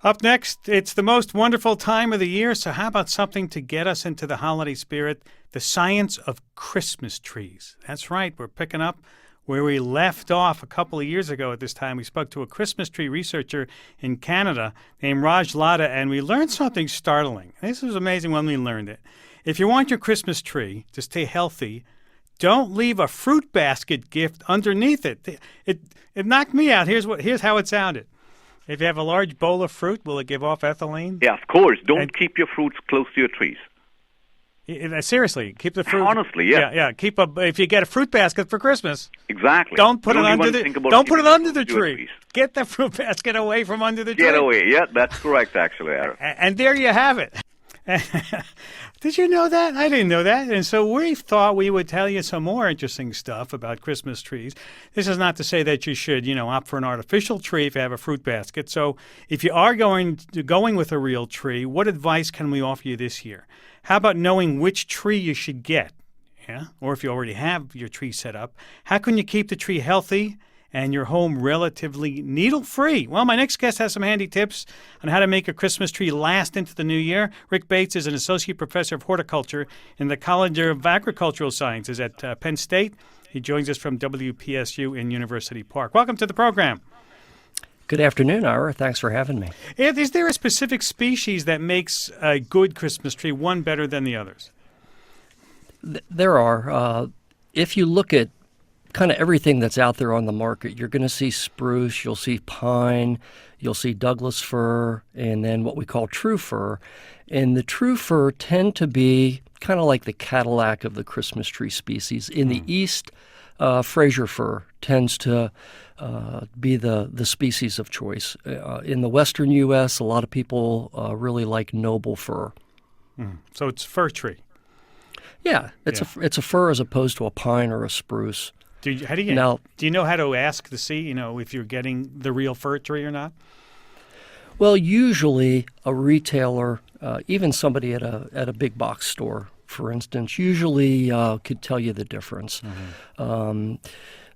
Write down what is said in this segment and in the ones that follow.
Up next, it's the most wonderful time of the year, so how about something to get us into the holiday spirit? The science of Christmas trees. That's right, we're picking up where we left off a couple of years ago at this time. We spoke to a Christmas tree researcher in Canada named Raj Ladha, and we learned something startling. This was amazing when we learned it. If you want your Christmas tree to stay healthy, don't leave a fruit basket gift underneath it. It knocked me out. Here's how it sounded. If you have a large bowl of fruit, will it give off ethylene? Yeah, of course. Don't keep your fruits close to your trees. Seriously, keep the fruit. Honestly, yeah. Yeah. If you get a fruit basket for Christmas, exactly. Don't put it under the tree. Trees. Get the fruit basket away from under the tree. Get away. Yeah, that's correct, actually, Aaron. And there you have it. Did you know that? I didn't know that. And so we thought we would tell you some more interesting stuff about Christmas trees. This is not to say that you should, opt for an artificial tree if you have a fruit basket. So if you are going with a real tree, what advice can we offer you this year? How about knowing which tree you should get? Yeah? Or if you already have your tree set up, how can you keep the tree healthy and your home relatively needle-free? Well, my next guest has some handy tips on how to make a Christmas tree last into the new year. Rick Bates is an associate professor of horticulture in the College of Agricultural Sciences at Penn State. He joins us from WPSU in University Park. Welcome to the program. Good afternoon, Ira. Thanks for having me. Is there a specific species that makes a good Christmas tree one better than the others? There are. If you look at kind of everything that's out there on the market, you're going to see spruce, you'll see pine, you'll see Douglas fir, and then what we call true fir. And the true fir tend to be kind of like the Cadillac of the Christmas tree species. In the East, Fraser fir tends to be the species of choice. In the western U.S., a lot of people really like noble fir. So it's fir tree. Yeah, it's a fir as opposed to a pine or a spruce. Do you know how to ask to see, if you're getting the real fir tree or not? Well, usually a retailer, even somebody at a big box store, for instance, usually could tell you the difference.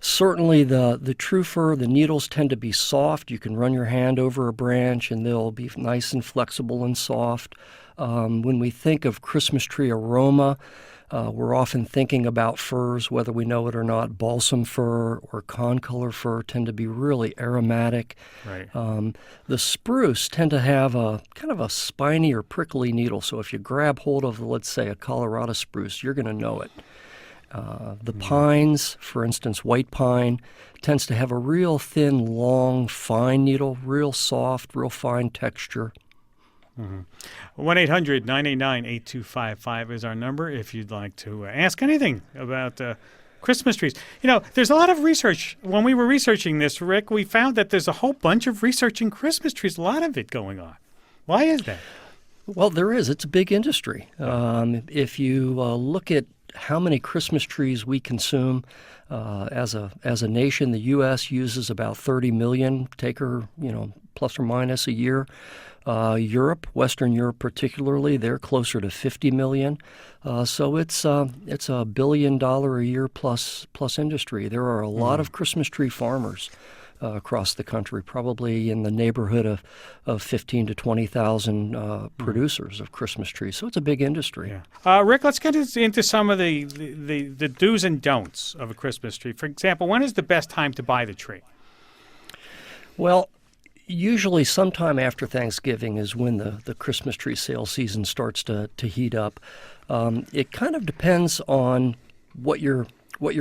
Certainly the true fir, the needles tend to be soft. You can run your hand over a branch and they'll be nice and flexible and soft. When we think of Christmas tree aroma, we're often thinking about firs, whether we know it or not. Balsam fir or concolor fir tend to be really aromatic. Right. The spruce tend to have a kind of a spiny or prickly needle. So if you grab hold of, let's say, a Colorado spruce, you're going to know it. The pines, for instance, white pine, tends to have a real thin, long, fine needle, real soft, real fine texture. 1-800-989-8255 is our number if you'd like to ask anything about Christmas trees. There's a lot of research. When we were researching this, Rick, we found that there's a whole bunch of research in Christmas trees, a lot of it going on. Why is that? Well, there is. It's a big industry. If you look at how many Christmas trees we consume as a nation, the U.S. uses about 30 million, plus or minus a year. Europe, Western Europe particularly, they're closer to 50 million. So it's a $1 billion a year plus industry. There are a lot of Christmas tree farmers across the country, probably in the neighborhood of 15 to 20,000 producers of Christmas trees. So it's a big industry. Yeah. Rick, let's get into some of the do's and don'ts of a Christmas tree. For example, when is the best time to buy the tree? Well, usually sometime after Thanksgiving is when the Christmas tree sale season starts to heat up. It kind of depends on what your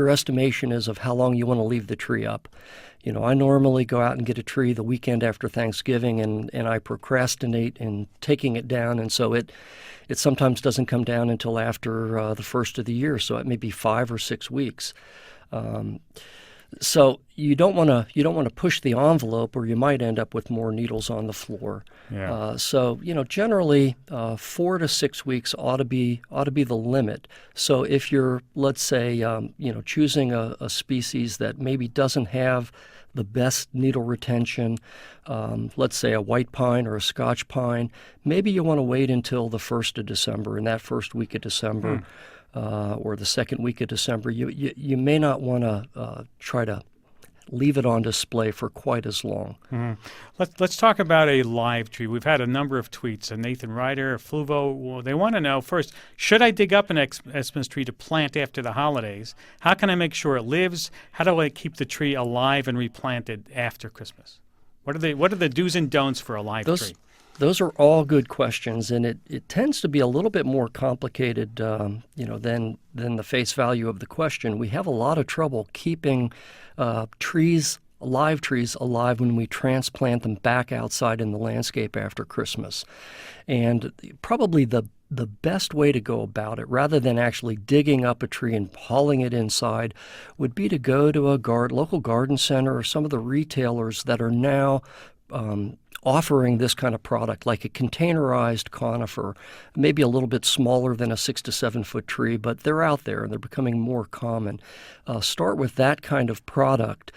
estimation is of how long you want to leave the tree up. I normally go out and get a tree the weekend after Thanksgiving, and I procrastinate in taking it down, and so it sometimes doesn't come down until after the first of the year, so it may be 5 or 6 weeks. So you don't want to push the envelope, or you might end up with more needles on the floor. Yeah. So generally 4 to 6 weeks ought to be the limit. So if you're, let's say, choosing a species that maybe doesn't have the best needle retention, let's say a white pine or a Scotch pine, maybe you want to wait until the 1st of December. In that first week of December, or the second week of December, you may not want to try to leave it on display for quite as long. Let's talk about a live tree. We've had a number of tweets. Nathan Ryder, Fluvo, well, they want to know first, should I dig up an Xmas tree to plant after the holidays? How can I make sure it lives? How do I keep the tree alive and replant it after Christmas? What are the do's and don'ts for a live tree? Those are all good questions, and it tends to be a little bit more complicated, than the face value of the question. We have a lot of trouble keeping live trees alive when we transplant them back outside in the landscape after Christmas. And probably the best way to go about it, rather than actually digging up a tree and hauling it inside, would be to go to a local garden center or some of the retailers that are now offering this kind of product, like a containerized conifer, maybe a little bit smaller than a 6 to 7 foot tree, but they're out there and they're becoming more common. Start with that kind of product.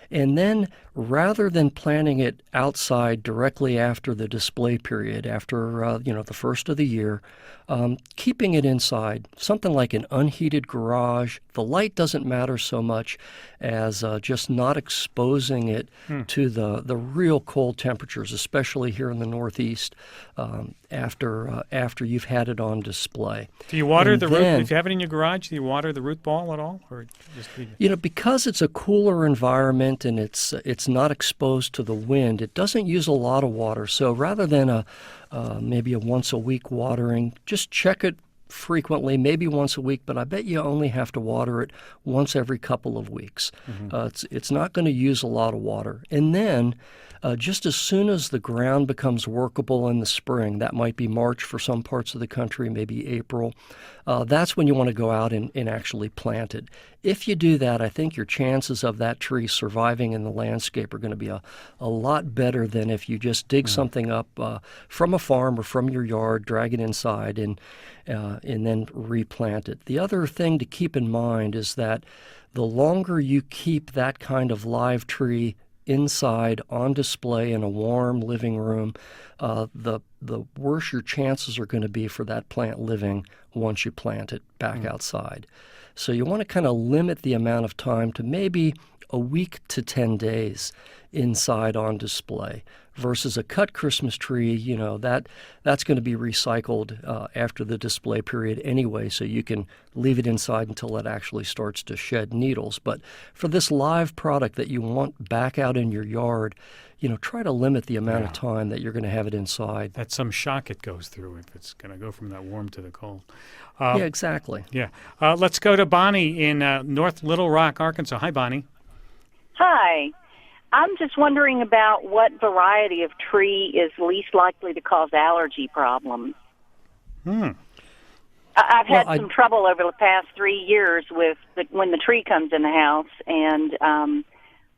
And then, rather than planting it outside directly after the display period, after the first of the year, keeping it inside, something like an unheated garage. The light doesn't matter so much as just not exposing it to the real cold temperatures, especially here in the Northeast, after you've had it on display. Do you water the root? If you have it in your garage, do you water the root ball at all, or just leave it? Because it's a cooler environment and it's not exposed to the wind, it doesn't use a lot of water. So rather than maybe a once a week watering, just check it frequently, maybe once a week, but I bet you only have to water it once every couple of weeks. It's not going to use a lot of water. And then just as soon as the ground becomes workable in the spring, that might be March for some parts of the country, maybe April, that's when you want to go out and actually plant it. If you do that, I think your chances of that tree surviving in the landscape are going to be a lot better than if you just dig something up from a farm or from your yard, drag it inside, and then replant it. The other thing to keep in mind is that the longer you keep that kind of live tree inside on display in a warm living room, the worse your chances are going to be for that plant living once you plant it back outside. So you want to kind of limit the amount of time to maybe a week to 10 days inside on display versus a cut Christmas tree. That's going to be recycled after the display period anyway, so you can leave it inside until it actually starts to shed needles. But for this live product that you want back out in your yard, try to limit the amount of time that you're going to have it inside. That's some shock it goes through if it's going to go from that warm to the cold. Yeah, exactly. Yeah. Let's go to Bonnie in North Little Rock, Arkansas. Hi, Bonnie. Hi. I'm just wondering about what variety of tree is least likely to cause allergy problems. I've had some trouble over the past 3 years with when the tree comes in the house, and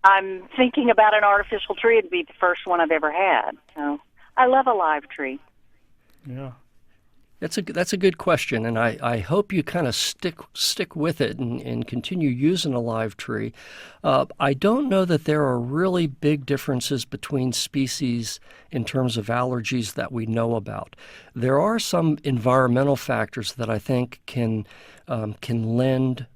I'm thinking about an artificial tree. It'd be the first one I've ever had. So I love a live tree. Yeah. That's a good question, and I hope you kind of stick with it and continue using a live tree. I don't know that there are really big differences between species in terms of allergies that we know about. There are some environmental factors that I think can lend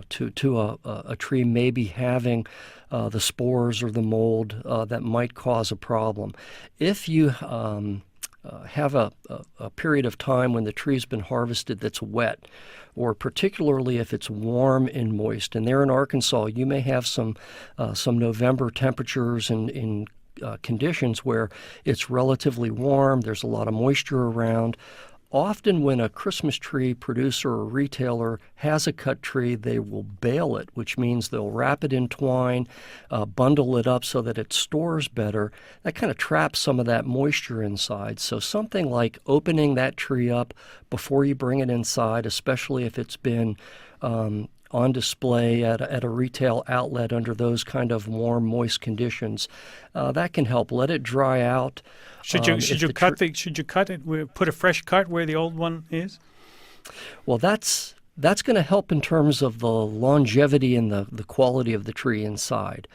to a tree maybe having the spores or the mold that might cause a problem. If you have a period of time when the tree's been harvested that's wet, or particularly if it's warm and moist. And there in Arkansas, you may have some November temperatures and conditions where it's relatively warm, there's a lot of moisture around. Often when a Christmas tree producer or retailer has a cut tree, they will bale it, which means they'll wrap it in twine, bundle it up so that it stores better. That kind of traps some of that moisture inside. So something like opening that tree up before you bring it inside, especially if it's been on display at a retail outlet under those kind of warm, moist conditions, that can help. Let it dry out. Should you cut it? Put a fresh cut where the old one is? Well, that's going to help in terms of the longevity and the quality of the tree inside.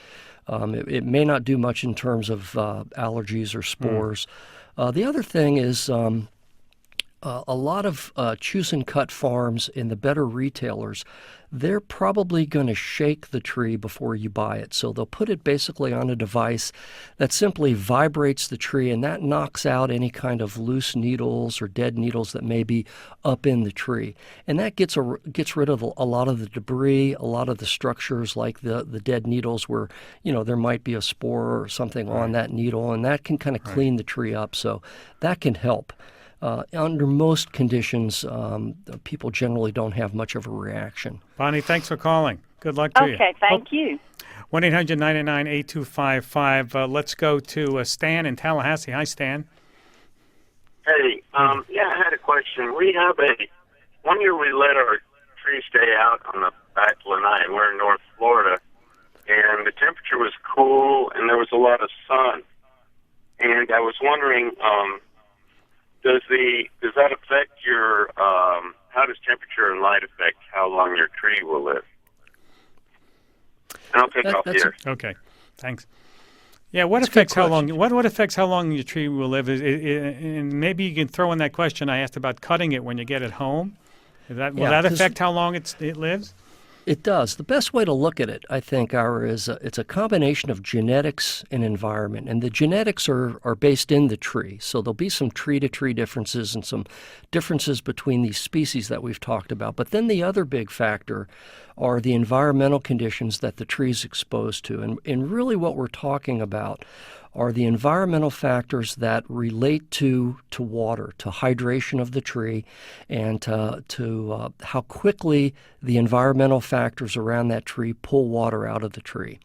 It may not do much in terms of allergies or spores. The other thing is a lot of choose and cut farms and the better retailers, they're probably going to shake the tree before you buy it. So they'll put it basically on a device that simply vibrates the tree, and that knocks out any kind of loose needles or dead needles that may be up in the tree. And that gets rid of a lot of the debris, a lot of the structures like the dead needles where, there might be a spore or something on that needle, and that can kind of clean the tree up. So that can help. Under most conditions, people generally don't have much of a reaction. Bonnie, thanks for calling. Good luck to you. Okay, thank you. 1-800-999-8255. Let's go to Stan in Tallahassee. Hi, Stan. Hey, I had a question. We have one year we let our tree stay out on the back lanai, and we're in North Florida, and the temperature was cool, and there was a lot of sun. And I was wondering, does that affect your, how does temperature and light affect how long your tree will live? And I'll take off here. Okay, thanks. Yeah, what affects how long? What affects how long your tree will live? And maybe you can throw in that question I asked about cutting it when you get it home. Will that affect how long it lives? It does. The best way to look at it, I think, is it's a combination of genetics and environment. And the genetics are based in the tree. So there'll be some tree-to-tree differences and some differences between these species that we've talked about. But then the other big factor are the environmental conditions that the tree is exposed to. And really what we're talking about are the environmental factors that relate to water, to hydration of the tree, and to how quickly the environmental factors around that tree pull water out of the tree.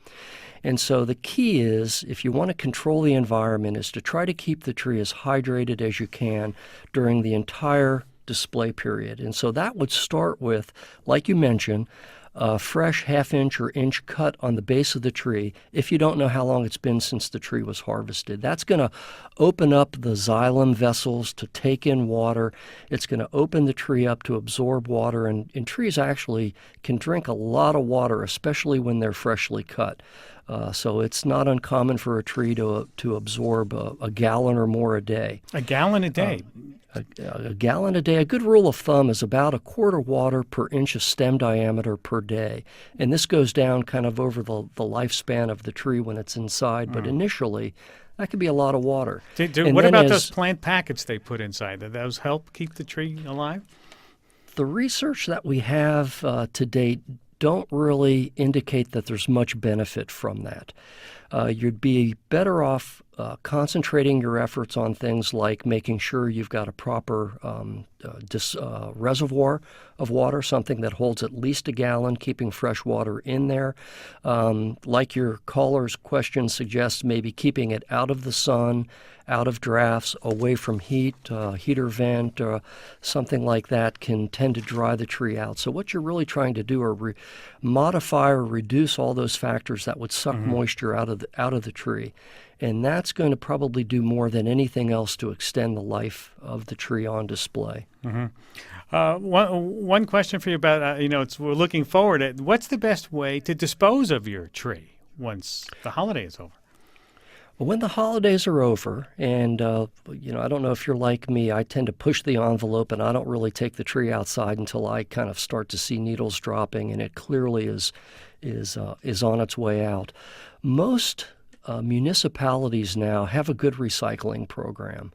And so the key is, if you want to control the environment, is to try to keep the tree as hydrated as you can during the entire display period. And so that would start with, like you mentioned, a fresh half-inch or inch cut on the base of the tree if you don't know how long it's been since the tree was harvested. That's going to open up the xylem vessels to take in water. It's going to open the tree up to absorb water, and trees actually can drink a lot of water, especially when they're freshly cut. So it's not uncommon for a tree to absorb a gallon or more a day. A gallon a day? A gallon a day. A good rule of thumb is about a quart of water per inch of stem diameter per day. And this goes down kind of over the lifespan of the tree when it's inside. But initially, that could be a lot of water. What about those plant packets they put inside? Do those help keep the tree alive? The research that we have to date don't really indicate that there's much benefit from that. You'd be better off concentrating your efforts on things like making sure you've got a proper reservoir of water, something that holds at least a gallon, keeping fresh water in there. Like your caller's question suggests, maybe keeping it out of the sun, out of drafts, away from heat, heater vent, something like that can tend to dry the tree out. So what you're really trying to do are modify or reduce all those factors that would suck moisture out of the tree. And that's going to probably do more than anything else to extend the life of the tree on display. One question for you about, we're looking forward at what's the best way to dispose of your tree once the holiday is over? Well, when the holidays are over, and I don't know if you're like me, I tend to push the envelope, and I don't really take the tree outside until I kind of start to see needles dropping, and it clearly is on its way out. Most municipalities now have a good recycling program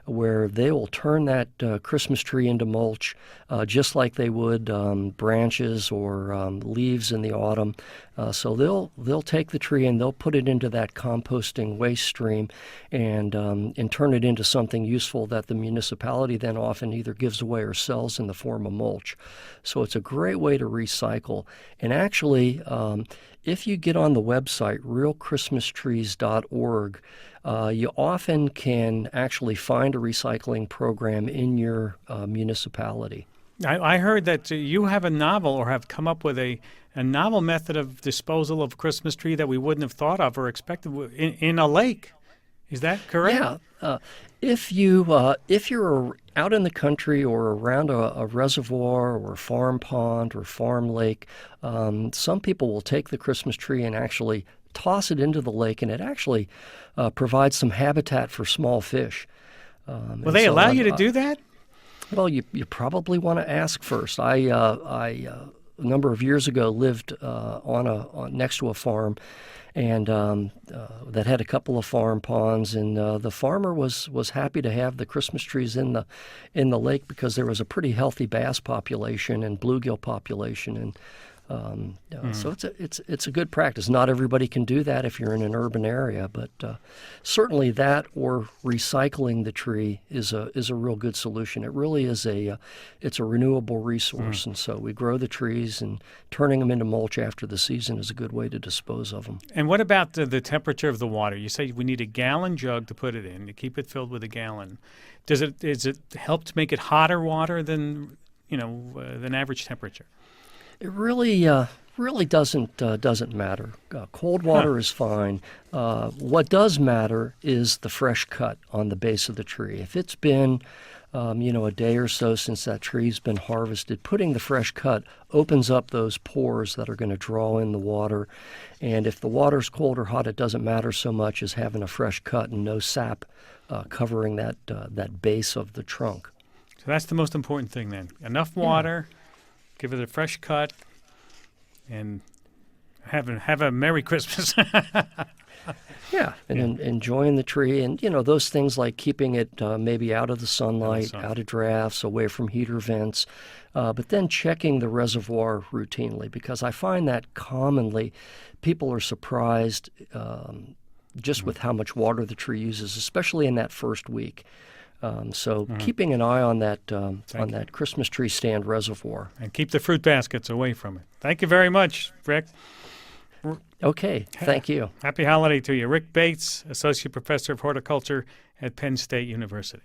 where they will turn that Christmas tree into mulch just like they would branches or leaves in the autumn. So they'll take the tree and they'll put it into that composting waste stream and turn it into something useful that the municipality then often either gives away or sells in the form of mulch. So it's a great way to recycle. And actually, if you get on the website, realchristmastrees.org, you often can actually find a recycling program in your municipality. I heard that you have a novel or have come up with a novel method of disposal of a Christmas tree that we wouldn't have thought of or expected in a lake. Is that correct? Yeah. If you're out in the country or around a reservoir or a farm pond or farm lake, some people will take the Christmas tree and actually toss it into the lake, and it actually provides some habitat for small fish. Will they allow you to do that? Well, you probably want to ask first. I a number of years ago lived next to a farm, and that had a couple of farm ponds, and the farmer was happy to have the Christmas trees in the lake because there was a pretty healthy bass population and bluegill population, and so it's a good practice. Not everybody can do that if you're in an urban area, but certainly that or recycling the tree is a real good solution. It really is it's a renewable resource, and so we grow the trees, and turning them into mulch after the season is a good way to dispose of them. And what about the temperature of the water? You say we need a gallon jug to put it in, to keep it filled with a gallon. Does it help to make it hotter water than than average temperature? It really doesn't matter. Cold water is fine. What does matter is the fresh cut on the base of the tree. If it's been a day or so since that tree's been harvested, putting the fresh cut opens up those pores that are going to draw in the water. And if the water's cold or hot, it doesn't matter so much as having a fresh cut and no sap covering that base of the trunk. So that's the most important thing then. Enough water, give it a fresh cut, and have a Merry Christmas. Yeah, and enjoying the tree, and those things like keeping it maybe out of the sunlight, out of drafts, away from heater vents, but then checking the reservoir routinely, because I find that commonly people are surprised just with how much water the tree uses, especially in that first week. So keeping an eye on that Christmas tree stand reservoir. And keep the fruit baskets away from it. Thank you very much, Rick. Okay, thank you. Happy holiday to you. Rick Bates, Associate Professor of Horticulture at Penn State University.